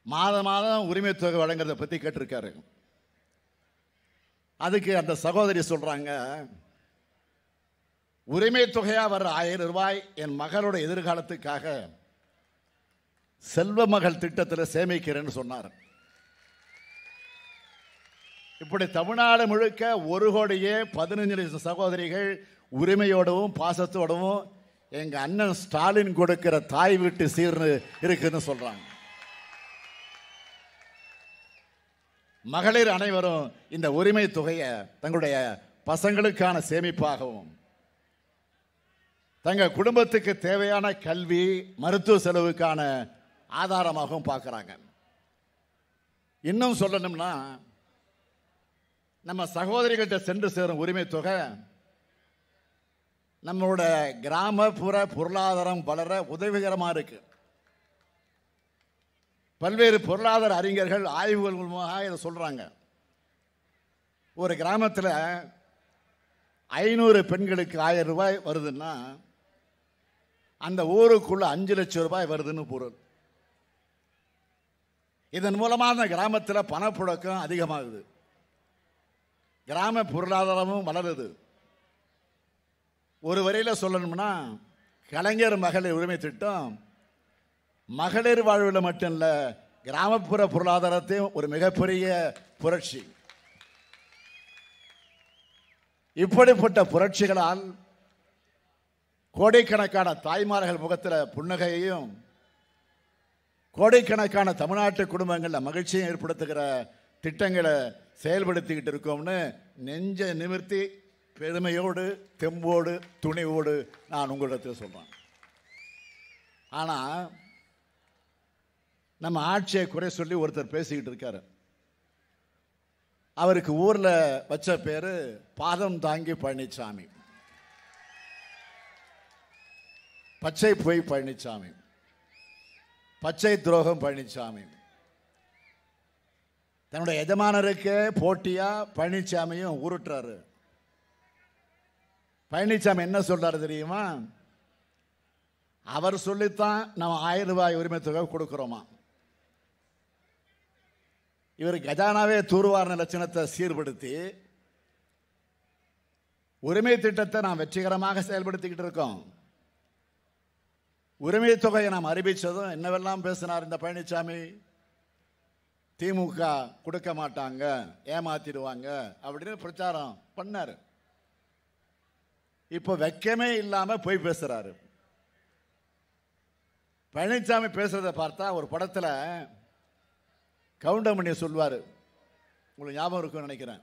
மாதம் மாதம் உரிமை தொகை வழங்குறதை பற்றி கேட்டிருக்காரு. அதுக்கு அந்த சகோதரி சொல்றாங்க, உரிமை தொகையா வர்ற 1000 ரூபாய் என் மகளோட எதிர்காலத்துக்காக செல்வ மகள் திட்டத்தில் சேமிக்கிறேன்னு சொன்னார். இப்படி தமிழ்நாடு முழுக்க 1,15 லட்சம் சகோதரிகள் உரிமையோடவும் பாசத்தோடவும் எங்க அண்ணன் ஸ்டாலின் கொடுக்கிற தாய் வீட்டு சீர்னு இருக்குன்னு சொல்றாங்க. மகளிர் அனைவரும் இந்த உரிமை தொகையை தங்களுடைய பசங்களுக்கான சேமிப்பாகவும் தங்க குடும்பத்துக்கு தேவையான கல்வி மருத்துவ செலவுக்கான ஆதாரமாகவும் பார்க்குறாங்க. இன்னும் சொல்லணும்னா, நம்ம சகோதரிகள்கிட்ட சென்று சேரும் உரிமை தொகை நம்மளோட கிராமப்புற பொருளாதாரம் வளர உதவிகரமாக இருக்கு. பல்வேறு பொருளாதார அறிஞர்கள் ஆய்வுகள் மூலமாக இதை சொல்றாங்க. ஒரு கிராமத்தில் 500 பெண்களுக்கு 1000 ரூபாய் வருதுன்னா அந்த ஊருக்குள்ள 5 லட்சம் ரூபாய் வருதுன்னு பொருள். இதன் மூலமாக அந்த கிராமத்தில் பணப்புழக்கம் அதிகமாகுது, கிராம பொருளாதாரமும் வளருது. ஒரு வரையில் சொல்லணும்னா கலைஞர் மகளிர் உரிமை திட்டம் மகளிர் வாழ்வில் மட்டும் இல்லை, கிராமப்புற பொருளாதாரத்தையும் ஒரு மிகப்பெரிய புரட்சி. இப்படிப்பட்ட புரட்சிகளால் கோடிக்கணக்கான தாய்மார்கள் முகத்தில் புன்னகையையும் கோடிக்கணக்கான தமிழ்நாட்டு குடும்பங்களில் மகிழ்ச்சியை ஏற்படுத்துகிற திட்டங்களை செயல்படுத்திக்கிட்டு இருக்கோம்னு நெஞ்ச நிமிர்த்தி பெருமையோடு தெம்போடு துணிவோடு நான் உங்களிடத்தில் சொல்றேன். ஆனால் நம்ம ஆட்சியை குறை சொல்லி ஒருத்தர் பேசிக்கிட்டு இருக்காரு. அவருக்கு ஊரில் வச்ச பேரு பாதம் தாங்கி பழனிசாமி, பச்சை பொய் பழனிசாமி, பச்சை துரோகம் பழனிசாமி. தன்னுடைய எஜமானருக்கு போட்டியா பழனிசாமியும் உருட்டுறாரு. பழனிசாமி என்ன சொல்றாரு தெரியுமா? அவர் சொல்லித்தான் நம்ம 1000 ரூபாய் உரிமை தொகை கொடுக்கிறோமா. இவர் கஜானாவே தூர்வாரண லட்சணத்தை சீர்படுத்தி உரிமை திட்டத்தை நாம் வெற்றிகரமாக செயல்படுத்திக்கிட்டு இருக்கோம். உரிமை தொகையை நாம் அறிவிச்சதும் என்னவெல்லாம் பேசினார் இந்த பழனிசாமி. திமுக கொடுக்க மாட்டாங்க, ஏமாத்திடுவாங்க அப்படின்னு பிரச்சாரம் பண்ணாரு. இப்போ வெக்கமே இல்லாம போய் பேசுறாரு. பழனிசாமி பேசுறதை பார்த்தா ஒரு படத்துல கவுண்டமணி சொல்வாரு, உங்களுக்கு ஞாபகம் இருக்குன்னு நினைக்கிறேன்,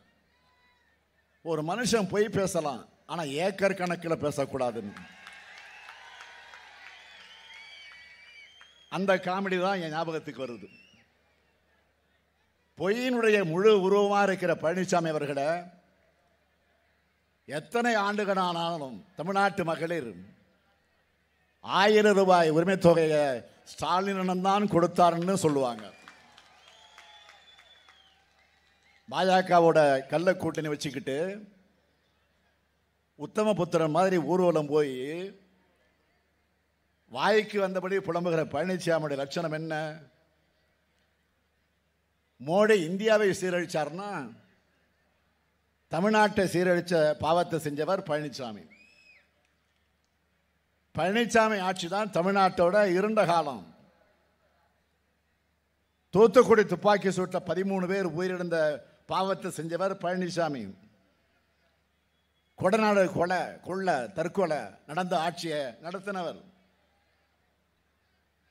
ஒரு மனுஷன் போய் பேசலாம் ஆனா ஏக்கர் கணக்கில் பேசக்கூடாதுன்னு. அந்த காமெடி தான் என் ஞாபகத்துக்கு வருது. பொய்யினுடைய முழு உருவமாக இருக்கிற பழனிசாமி அவர்களை எத்தனை ஆண்டுகள் ஆனாலும் தமிழ்நாட்டு மகளிர் 1000 ரூபாய் உரிமை தொகையை ஸ்டாலின் தான் கொடுத்தாருன்னு சொல்லுவாங்க. பாஜகவோட கள்ள கூட்டணி வச்சுக்கிட்டு உத்தமபுத்திரன் மாதிரி ஊர்வலம் போய் வாய்க்கு வந்தபடி புலம்புகிற பழனிசாமியுடைய லட்சணம் என்ன? மோடி இந்தியாவை சீரழிச்சார்னா தமிழ்நாட்டை சீரழிச்ச பாவத்தை செஞ்சவர் பழனிசாமி. பழனிசாமி ஆட்சி தான் தமிழ்நாட்டோட இருண்ட காலம். தூத்துக்குடி துப்பாக்கி சூட்ட 13 பேர் உயிரிழந்த பாவத்தை செஞ்சவர் பழனிசாமி. கொடநாடு கொலை கொள்ள தற்கொலை நடந்த ஆட்சியை நடத்தினவர்.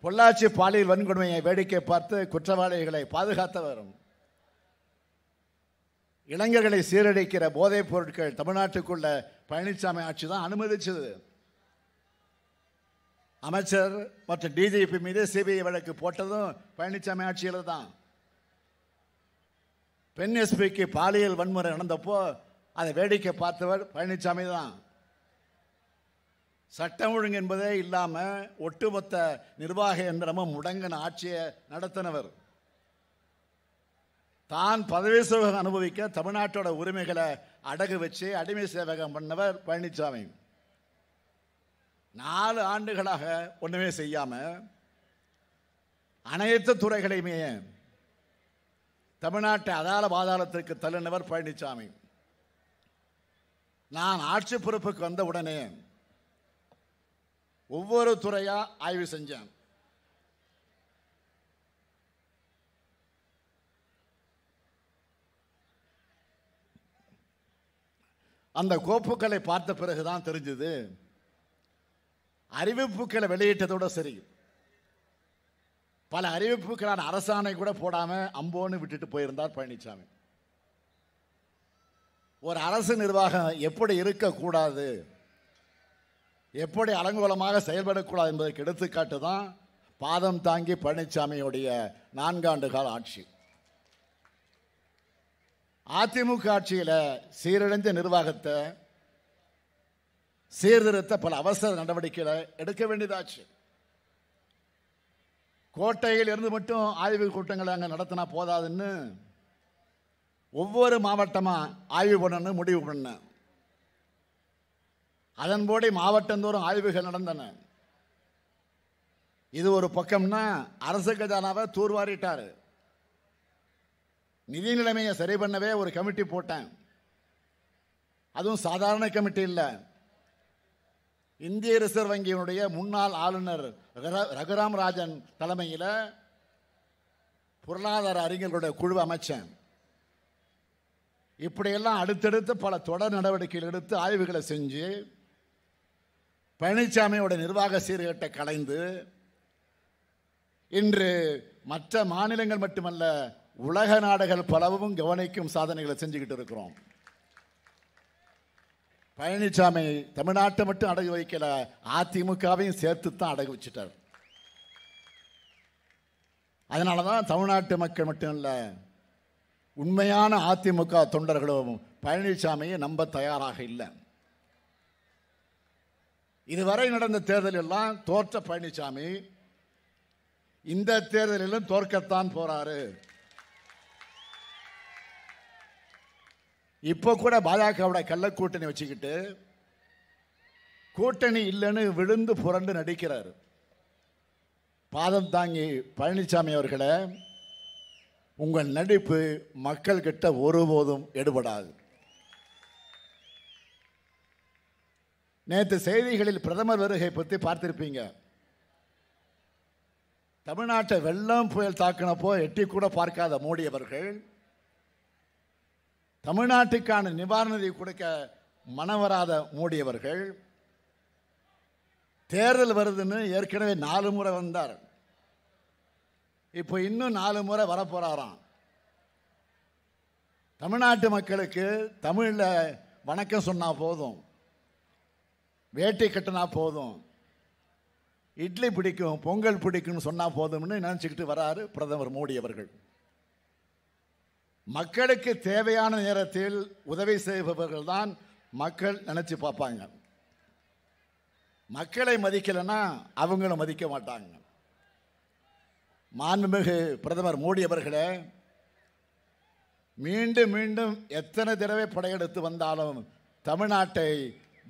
பொள்ளாச்சி பாலியல் வன்கொடுமையை வேடிக்கை பார்த்து குற்றவாளிகளை பாதுகாத்தவர். இளைஞர்களை சீரழிக்கிற போதைப் பொருட்கள் தமிழ்நாட்டுக்குள்ள பழனிசாமி ஆட்சி தான் அனுமதிச்சது. அமைச்சர் மற்றும் டிஜிபி மீது சிபிஐ வழக்கு போட்டதும் பழனிசாமி ஆட்சியில் தான். பெண் எஸ்பிக்கு பாலியல் வன்முறை நடந்தப்போ அதை வேடிக்கை பார்த்தவர் பழனிசாமி தான். சட்டம் ஒழுங்கு என்பதே இல்லாம ஒட்டுமொத்த நிர்வாக எந்திரமும் முடங்கின ஆட்சியை நடத்தினவர். தான் பதவி சுகம் அனுபவிக்க தமிழ்நாட்டோட உரிமைகளை அடகு வச்சு அடிமை சேவகம் பண்ணவர் பழனிசாமி. 4 ஆண்டுகளாக ஒண்ணுமே செய்யாம அனைத்து துறைகளையுமே தமிழ்நாட்டை அதால பாதாளத்திற்கு தள்ளினவர் பழனிசாமி. நான் ஆட்சி பொறுப்புக்கு வந்த உடனே ஒவ்வொரு துறையா ஆய்வு செஞ்சேன். அந்த கோப்புகளை பார்த்த பிறகுதான் தெரிஞ்சது, அறிவிப்புகளை வெளியிட்டதோட சரி, பல அறிவிப்புகளான அரசாணை கூட போடாம அம்போன்னு விட்டுட்டு போயிருந்தார் பழனிசாமி. ஒரு அரசு நிர்வாகம் எப்படி இருக்கக்கூடாது, எப்படி அலங்கோலமாக செயல்படக்கூடாது என்பதற்கு எடுத்துக்காட்டு தான் பாதம் தாங்கி பழனிசாமியுடைய 4 ஆண்டு கால ஆட்சி. அதிமுக ஆட்சியில் சீரழிந்த நிர்வாகத்தை சீர்திருத்த பல அவசர நடவடிக்கைகளை எடுக்க வேண்டியதாச்சு. கோட்டையில் இருந்து மட்டும் ஆய்வு கூட்டங்களை அங்கே நடத்தினா போதாதுன்னு ஒவ்வொரு மாவட்டமா ஆய்வு பண்ணணும் முடிவு பண்ண. அதன்படி மாவட்டந்தோறும் ஆய்வுகள் நடந்தன. இது ஒரு பக்கம்னா அரசு கஜானாவை தூர்வாரிட்டாரு. நிதி நிலைமையை சரி பண்ணவே ஒரு கமிட்டி போட்டேன். அதுவும் சாதாரண கமிட்டி இல்லை, இந்திய ரிசர்வ் வங்கியினுடைய முன்னாள் ஆளுநர் ரகுராம் ராஜன் தலைமையில் பொருளாதார அறிஞர்களுடைய குழு அமைச்சேன். இப்படியெல்லாம் அடுத்தடுத்து பல தொடர் நடவடிக்கைகள் எடுத்து ஆய்வுகளை செஞ்சு பழனிசாமியோட நிர்வாக சீர்கேட்டை கலைந்து இன்று மற்ற மாநிலங்கள் மட்டுமல்ல உலக நாடுகள் பலவும் கவனிக்கும் சாதனைகளை செஞ்சுக்கிட்டு இருக்கிறோம். பழனிசாமி தமிழ்நாட்டை மட்டும் அடகு வைக்கல, அதிமுகவையும் சேர்த்து தான் அடகு வச்சுட்டார். அதனால தான் தமிழ்நாட்டு மக்கள் மட்டும் இல்லை, உண்மையான அதிமுக தொண்டர்களும் பழனிசாமியை நம்ப தயாராக இல்லை. இதுவரை நடந்த தேர்தலெல்லாம் தோற்ற பழனிசாமி இந்த தேர்தலிலும் தோற்கத்தான் போறாரு. இப்போ கூட பாஜகவோட கள்ள கூட்டணி வச்சுக்கிட்டு கூட்டணி இல்லைன்னு விழுந்து புரண்டு நடிக்கிறார். பாதம் தாங்கி பழனிசாமி அவர்களே, உங்கள் நடிப்பு மக்கள் கிட்ட ஒருபோதும் எடுபடாது. நேற்று செய்திகளில் பிரதமர் வருகை பற்றி பார்த்திருப்பீங்க. தமிழ்நாட்டை வெள்ளம் புயல் தாக்கினப்போ எட்டி கூட பார்க்காத மோடி அவர்கள் தமிழ்நாட்டுக்கான நிவாரணத்தை கொடுக்க மனவராத மோடி அவர்கள் தேர்தல் வருதுன்னு ஏற்கனவே 4 முறை வந்தார். இப்போ இன்னும் 4 முறை வரப்போறாராம். தமிழ்நாட்டு மக்களுக்கு தமிழில் வணக்கம் சொன்னா போதும், வேட்டை கட்டினா போதும், இட்லி பிடிக்கும் பொங்கல் பிடிக்கும்னு சொன்னா போதும்னு நினைச்சுக்கிட்டு வராரு பிரதமர் மோடி அவர்கள். மக்களுக்கு தேவையான நேரத்தில் உதவி செய்பவர்கள் தான் மக்கள் நினைச்சு பார்ப்பாங்க. மக்களை மதிக்கலைன்னா அவங்களும் மதிக்க மாட்டாங்க. மாண்புமிகு பிரதமர் மோடி அவர்களே, மீண்டும் மீண்டும் எத்தனை தடவை படையெடுத்து வந்தாலும் தமிழ்நாட்டை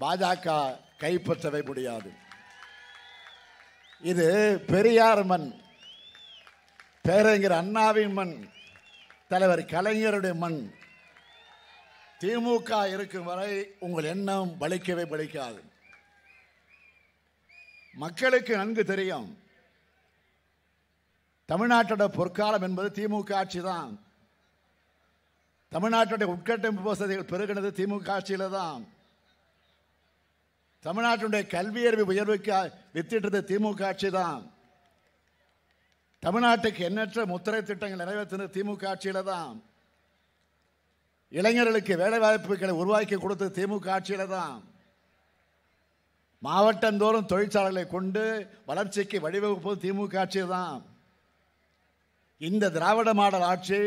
பாஜக கைப்பற்றவே முடியாது. இது பெரியார் மண், பேரறிஞர் அண்ணாவின் மண், தலைவர் கலைஞருடைய மண். திமுக இருக்கும் வரை உங்கள் எண்ணம் பலிக்கவே பலிக்காது. மக்களுக்கு நன்கு தெரியும், தமிழ்நாட்டோட பொற்காலம் என்பது திமுக ஆட்சி தான். தமிழ்நாட்டுடைய உட்கட்டமைப்பு வசதிகள் பெருகினது திமுக ஆட்சியில தான். தமிழ்நாட்டுடைய கல்வியறிவு உயர்வுக்கு வித்திட்டது திமுக ஆட்சி தான். தமிழ்நாட்டுக்கு எண்ணற்ற முத்திரை திட்டங்கள் நிறைவேற்றினது திமுக ஆட்சியில தான். இளைஞர்களுக்கு வேலை வாய்ப்புகளை உருவாக்கி கொடுத்தது திமுக ஆட்சியில தான். மாவட்டந்தோறும் தொழிற்சாலைகளை கொண்டு வளர்ச்சிக்கு வழிவகுப்பது திமுக ஆட்சி தான். இந்த திராவிட மாடல் ஆட்சி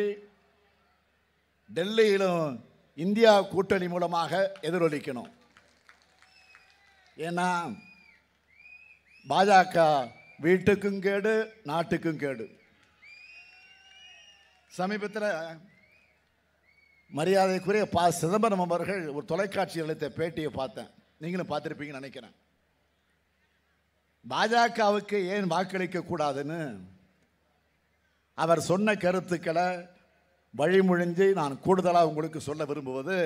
டெல்லியிலும் இந்தியா கூட்டணி மூலமாக எதிரொலிக்கணும். ஏன்னா பாஜக வீட்டுக்கும் கேடு, நாட்டுக்கும் கேடு. சமீபத்தில் மரியாதைக்குரிய சிதம்பரம் அவர்கள் ஒரு தொலைக்காட்சி அளித்த பேட்டியை பார்த்தேன், நீங்களும் பார்த்துருப்பீங்கன்னு நினைக்கிறேன். பாஜகவுக்கு ஏன் வாக்களிக்க கூடாதுன்னு அவர் சொன்ன கருத்துக்களை வழிமொழிஞ்சு நான் கூடுதலாக உங்களுக்கு சொல்ல விரும்புவது,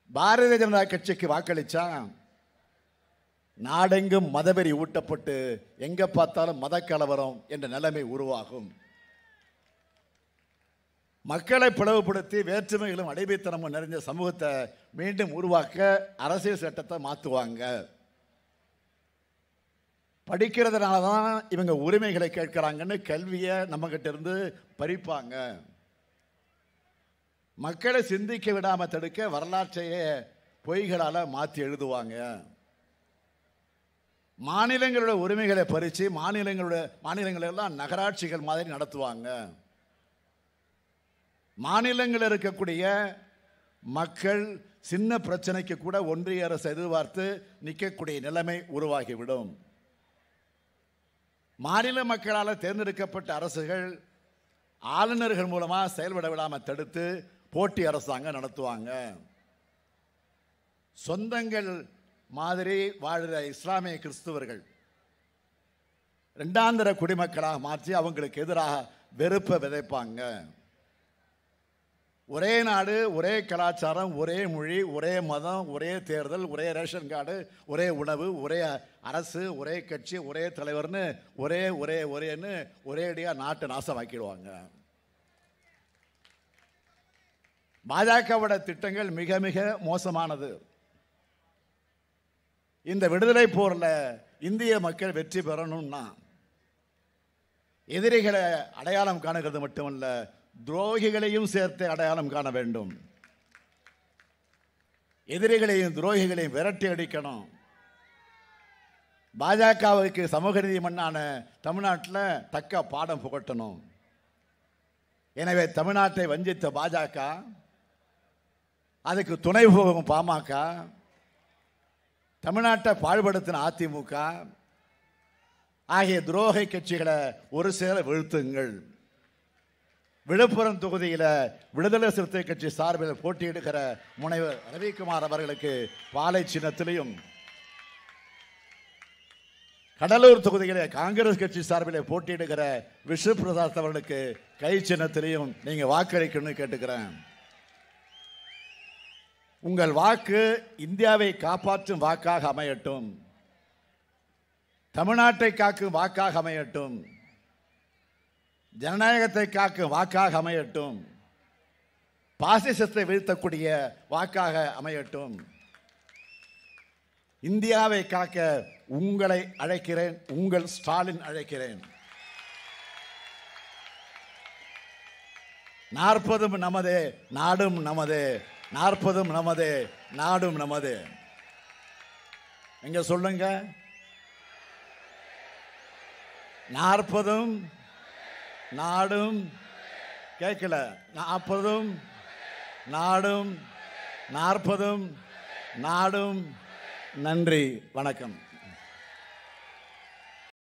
பாரதிய ஜனதா கட்சிக்கு வாக்களிச்சா நாடெங்கும் மதவெறி ஊட்டப்பட்டு எங்க பார்த்தாலும் மத கலவரம் என்ற நிலைமை உருவாகும். மக்களை பிளவுபடுத்தி வேற்றுமைகளும் அடைவைத்தனமும் நிறைந்த சமூகத்தை மீண்டும் உருவாக்க அரசியல் சட்டத்தை மாற்றுவாங்க. படிக்கிறதுனால தான் இவங்க உரிமைகளை கேட்கிறாங்கன்னு கல்வியை நம்ம கிட்ட இருந்து பறிப்பாங்க. மக்களை சிந்திக்க விடாம தடுக்க வரலாற்றையே பொய்களால மாற்றி எழுதுவாங்க. மாநிலங்களோட உரிமைகளை பறித்து மாநிலங்களெல்லாம் நகராட்சிகள் மாதிரி நடத்துவாங்க. மாநிலங்களில் இருக்கக்கூடிய மக்கள் சின்ன பிரச்சனைக்கு கூட ஒன்றிய அரசு எதிர்பார்த்து நிற்கக்கூடிய நிலைமை உருவாகிவிடும். மாநில மக்களால் தேர்ந்தெடுக்கப்பட்ட அரசுகள் ஆளுநர்கள் மூலமாக செயல்பட விடாமல் தடுத்து போட்டி அரசாங்கம் நடத்துவாங்க. சொந்தங்கள் மாதிரி வாழ்கிற இஸ்லாமிய கிறிஸ்துவர்கள் இரண்டாந்தர குடிமக்களாக மாற்றி அவங்களுக்கு எதிராக வெறுப்பை விதைப்பாங்க. ஒரே நாடு, ஒரே கலாச்சாரம், ஒரே மொழி, ஒரே மதம், ஒரே தேர்தல், ஒரே ரேஷன் கார்டு, ஒரே உணவு, ஒரே அரசு, ஒரே கட்சி, ஒரே தலைவர்னு ஒரேன்னு ஒரேடியாக நாட்டை நாசமாக்கிடுவாங்க. பாஜகவோட திட்டங்கள் மிக மிக மோசமானது. இந்த விடுதலை போரில் இந்திய மக்கள் வெற்றி பெறணும்னா எதிரிகளை அடையாளம் காணுகிறது மட்டுமல்ல, துரோகிகளையும் சேர்த்து அடையாளம் காண வேண்டும். எதிரிகளையும் துரோகிகளையும் விரட்டி அடிக்கணும். பாஜகவுக்கு சமூக நீதி மண்ணான தமிழ்நாட்டில் தக்க பாடம் புகட்டணும். எனவே தமிழ்நாட்டை வஞ்சித்த பாஜக, அதுக்கு துணை போகும் பாமக, தமிழ்நாட்டை பாழ்படுத்தின அதிமுக ஆகிய துரோக கட்சிகளை ஒரு சேர வீழ்த்துங்கள். விழுப்புரம் தொகுதியில் விடுதலை சிறுத்தை கட்சி சார்பில் போட்டியிடுகிற முனைவர் ரவிக்குமார் அவர்களுக்கு பாலை சின்னத்திலையும், கடலூர் தொகுதியில் காங்கிரஸ் கட்சி சார்பில் போட்டியிடுகிற விஷ்ணு பிரசாத் அவர்களுக்கு கை சின்னத்திலையும் நீங்க வாக்களிக்கணும்னு கேட்டுக்கிறேன். உங்கள் வாக்கு இந்தியாவை காப்பாற்றும் வாக்காக அமையட்டும். தமிழ்நாட்டை காக்கும் வாக்காக அமையட்டும். ஜனநாயகத்தை காக்கும் வாக்காக அமையட்டும். பாசிசத்தை வீழ்த்தக்கூடிய வாக்காக அமையட்டும். இந்தியாவை காக்க உங்களை அழைக்கிறேன். உங்கள் ஸ்டாலின் அழைக்கிறேன். 40 நமதே, நாடும் நமதே. 40 நமதே, நாடும் நமதே. எங்க சொல்லுங்க. 40 நாடும் கேட்கல. 40 நாடும் 40 நாடும். நன்றி, வணக்கம்.